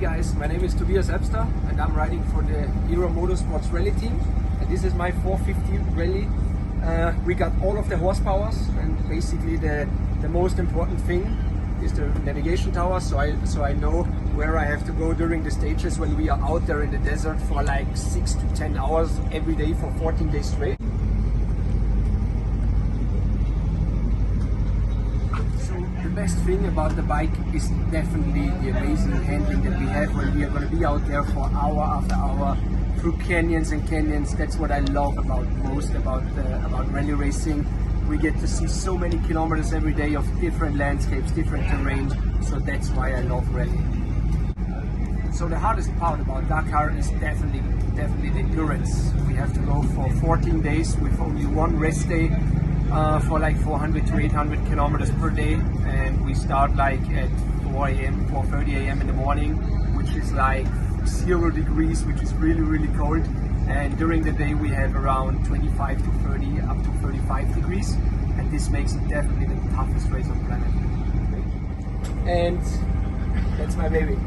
guys, my name is Tobias Ebner and I'm riding for the Hero Motosports rally team, and this is my 450 rally. We got all of the horsepowers, and basically the most important thing is the navigation tower, so I know where I have to go during the stages when we are out there in the desert for like 6 to 10 hours every day for 14 days straight. The best thing about the bike is definitely the amazing handling that we have when we are going to be out there for hour after hour through canyons and canyons. That's what I love most about rally racing. We get to see so many kilometers every day of different landscapes, different terrain, so that's why I love rally. So the hardest part about Dakar is definitely the endurance. We have to go for 14 days with only one rest day. For like 400 to 800 kilometers per day, and we start like at 4 a.m., 4:30 a.m. in the morning, which is like 0 degrees, which is really cold, and during the day we have around 25 to 30 up to 35 degrees, and this makes it definitely the toughest race on the planet. And that's my baby.